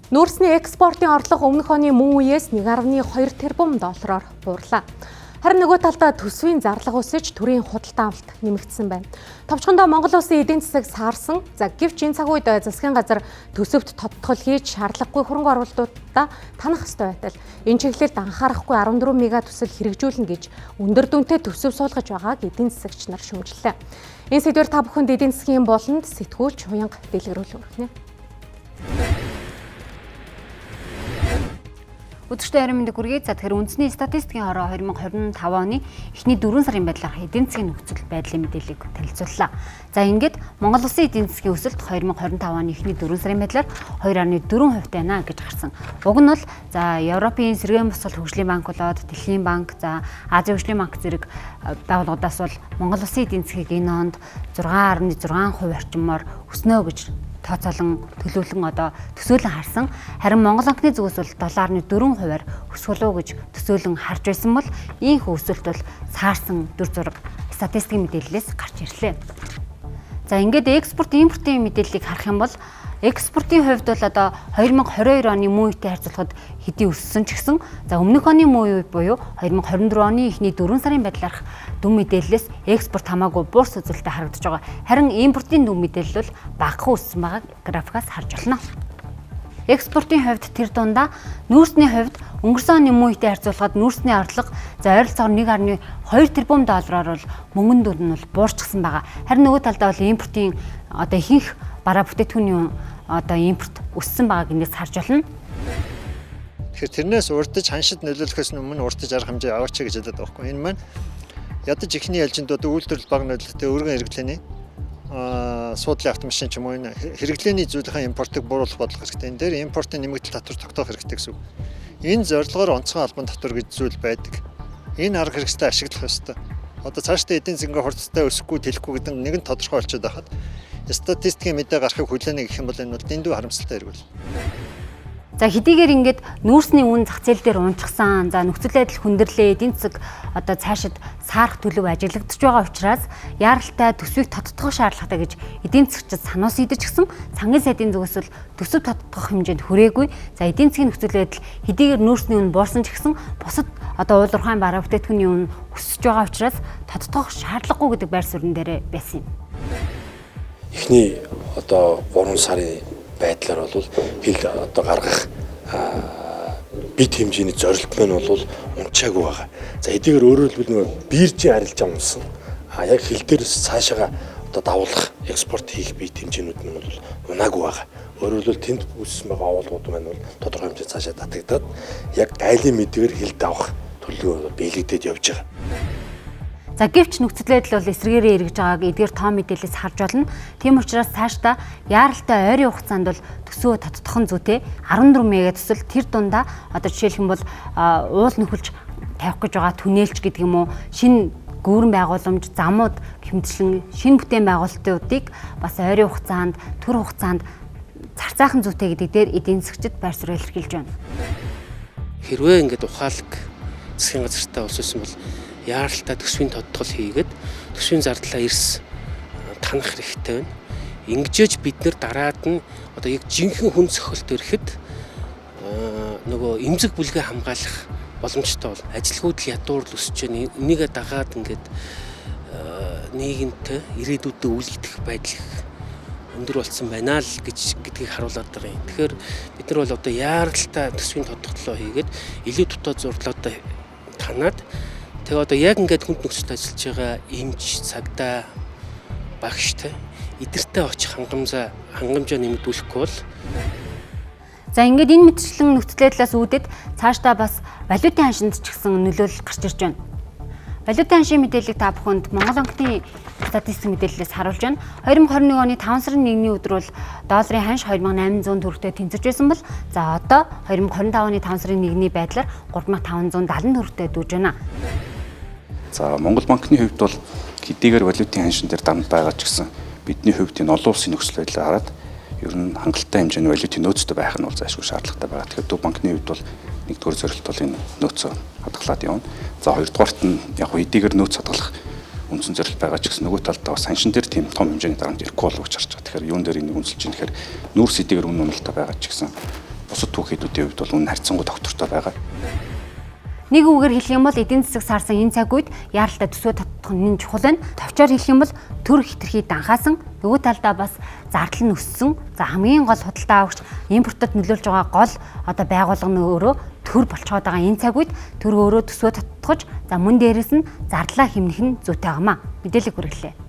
Нүүрсний экспортын орлого өмнөх оны мөн үеэс 1.2 тэрбум доллараар буурлаа. Харин нөгөө талдаа төсвийн зарлага өсөж төрийн худалдан авалт нэмэгдсэн байна. Товчхондоо Монгол Улсын эдийн засаг саарсан. Гэвч энэ цаг үед засгийн газар төсөвт тодтгол хийж шаардлагагүй хөрөнгө оруулалтуудаа танах ёстой байтал энэ чиглэлд анхаарахгүй 14 мега төсөл хэрэгжүүлнэ гэж өндөр дүнтэй төсөв суулгаж байгааг эдийн засагч нар шүүмжлээ. Энэ сэдвээр та бүхэнд эдийн засгийн болонд сэтгүүлч Уянга дэлгэрүүлэх өргөнө. Өдөртөө харин мэндийг хүргэе. За тэгэхээр үндэсний статистикийн хороо 2025 оны эхний 4 сарын байдлаар эдийн засгийн нөхцөл байдлын мэдээллийг танилцууллаа. За ингээд Монгол Улсын эдийн засгийн өсөлт 2025 оны эхний 4 сарын байдлаар 2.4% байна гэж гарсан. Уг нь бол за Европын сэргээн босгол хөгжлийн банк болоод Дэлхийн банк, за Азийн хөгжлийн банк зэрэг байгууллагуудаас бол Монгол Улсын эдийн засгийг энэ онд 6.6% орчмоор өснө гэж тооцоолон төлөвлөн төсөөлөн харсан. Харин Монгол банкны зүгээс бол 7.4%-аар өсөх болов гэж төсөөлөн харж байсан бол ийхүү өсөлт бол саарсан дүр зураг статистикийн мэдээллээс гарч ирлээ. За ингээд экспорт импортын мэдээллийг харах юм бол экспортын хувьд бол 2022 оны мөн үетэй харьцуулахад хэдий өссөн ч гэсэн за өмнөх оны мөн үе буюу 2024 оны эхний 4 сарын байдлаарх дүн мэдээллээс экспорт хамаагүй буурс үзүүлэлттэй харагдаж байгаа. Харин импортын дүн мэдээлэл бол багахан өссөн байгааг графикаас харж байна. Экспортын хувьд тэр дундаа нүүрсний хувьд өнгөрсөн оны мөн үетэй харьцуулахад нүүрсний орлого за ойролцоогоор 1.2 тэрбум доллараар бол мөнгөн дүн нь бол буурчихсан байгаа. Харин нөгөө талдаа бол импортын ихэнх бараа бүтээтгүүний импорт өссөн байгааг эндээс харж байна. Тэгэхээр тэрнээс урдж ханшид нөлөөлөхөөс өмнө урдж арга хэмжээ аваач гэж хэлээд байгаа байхгүй. Энэ маань ядаж ихний ялжиндууд үйлдвэрлэл баг нөлөөтэй өргөн хэрэглээний суудлын автомашин ч юм уу энэ хэрэглээний зүйлийн импортыг бууруулах бодлого хэрэгтэй. Энэ дээр импортын нэмэгдэл татвар тогтоох хэрэгтэй гэсэн үг. Энэ зорилгоор онцгой албан татвар гэж зүйл байдаг. Энэ арга хэрэгстэй ашиглах ёстой. Одоо цаашдаа эдийн засгийн хурцтай өсөхгүй тэлэхгүй гэдэг нэг нь тодорхой болчиход байхад статистикийн мэдээ гарахыг хүлээнэ гэх юм бол энэ бол дэндүү харамсалтай хэрэг бол. За хэдийгээр ингээд нүүрсний үн зах зээл дээр унчихсан, за нөхцөл байдал хүндрэлээ эдийн засаг цаашид саарах төлөв ажиглагдаж байгаа учраас яаралтай төсвийг тодтогох шаардлагатай гэж эдийн засагчид санаа сийдэж гисэн сангийн сайдын зүгээс бол төсөв тодтогох хэмжээнд хүрээгүй. За эдийн засгийн нөхцөл байдал хэдийгээр нүүрсний үн буурсан ч гэсэн бусад уул уурхайн бараа бүтээтгүүний үн өсөж байгаа учраас тодтогох шаардлагагүй гэдэг байр суурин дээр байсан юм. Эхний 3 сарын байдлаар бол хил гаргах бит хэмжээний зорилт маань бол унчаагүй байгаа. За хэдийгээр өөрөөр хэлбэл биржийн арилжаа унсан. Яг хил дээрээс цаашаага давуулах экспорт хийх бит хэмжээнүүд нь бол унаагүй байгаа. Өөрөөр хэлбэл тэнд үүссэн байгаа агуулгууд маань бол тодорхой хэмжээнд цаашаа татагдаад яг гайлын мэдгээр хил давах төлөв биелэгдээд явж байгаа. За гэвч нөхцөл байдал бол эсрэгээрээ эргэж байгааг эдгээр тоо мэдээлэлээс харж болно. Тийм учраас цаашдаа яаралтай ойрын хугацаанд бол төсөө тодтохын зүйтэй 14 мега төсөл тэр дундаа жишээлх юм бол уул нөхөлж тавих гэж байгаа түнэлч гэдэг юм уу шинэ гүүрэн байгууламж замууд хэмжлэн шинэ бүтээн байгуулалтуудыг бас ойрын хугацаанд төр хугацаанд зарцаахан зүйтэй гэдэг дээр эдийн засгчид байр суурь илэрхийлж байна. Хэрвээ ингээд ухаалаг засгийн газартаа улсуулсан бол яаралтай төсвийн тодтгол хийгээд төсвийн зардлаа эрс танах хэрэгтэй байна. Ингэжээж бид нэр дараад нь яг жинхэнэ хүн цохилт ирэхэд нөгөө эмзэг бүлгээ хамгаалах боломжтой бол ажилгүйдэл ядуурл өсөж байна. Энийгээ дагаад ингээд нийгэмтэй ирээдүйдээ үлдэх байдал өндөр болсон байна л гэдгийг харуулад байгаа юм. Тэгэхээр бид нар бол яаралтай төсвийн тодтголоо хийгээд илүү дотоод зурлуудаа танаад тэгээ яг ингээд хүнд нөхцөлд ажиллаж байгаа эмч, цагдаа, багштай эдэртэй очих хангамжаа нэмэгдүүлэхгүй бол за ингээд энэ мэтчлэн нөхцөл байдлаас үүдээд цаашдаа бас валютын ханшинд ч гэсэн нөлөөлөл гарч ирж байна. Валютын ханшийн мэдээллийг та бүхэнд Монгол банкны статистик мэдээллээс харуулж байна. 2021 оны 5 сарын 1-ний өдөр бол долларын ханш 2800 төгрөгтэй тэнцэж байсан бол за одоо 2025 оны 5 сарын 1-ний байдлаар 3570 төгрөгтэй дүүж байна. За Монгол банкны хувьд бол хэдийгээр валютын ханшин дээр дамд байгаа ч гэсэн бидний хувьд энэ олон улсын нөхцөл байдлыг хараад ер нь хангалттай хэмжээний валютын нөөцтэй байх нь бол зайлшгүй шаардлагатай байгаа. Тэгэхээр төв банкны хувьд бол нэгдүгээр зорилт бол энэ нөөцөө хадгалаад явна. За хоёрдугаарт нь яг хэдийгээр нөөц хадгалах үндсэн зорилт байгаа ч гэсэн нөгөө талдаа бас ханшин дээр тийм том хэмжээний дарамт ирэхгүй болов гэж харж байгаа. Тэгэхээр юун дээр энийг үнэлж чинь тэгэхээр нүүрс хэдийгээр үнэн үнэлтэ байгаа ч гэсэн бусад түүхийдүүдийн хувьд бол үнэ харьцангуй доктортой байгаа. Нэг үгээр хэлэх юм бол эдийн засаг саарсан энэ цаг үед яаралтай төсөө тодтох нь чухал байна. Товчоор хэлэх юм бол төр хитрхий данхаасан, нөгөө талдаа бас зардал нь өссөн. За хамгийн гол худалдаа авагч импортод нөлөөлж байгаа гол одоо байгууллага нь өөрөө төр болцоод байгаа энэ цаг үед төр өөрөө төсөө тодтогч, за мөн дээрэс нь зардлаа хэмнэх нь зүйтэй байгаамаа. Мэдээлэл хүргэлээ.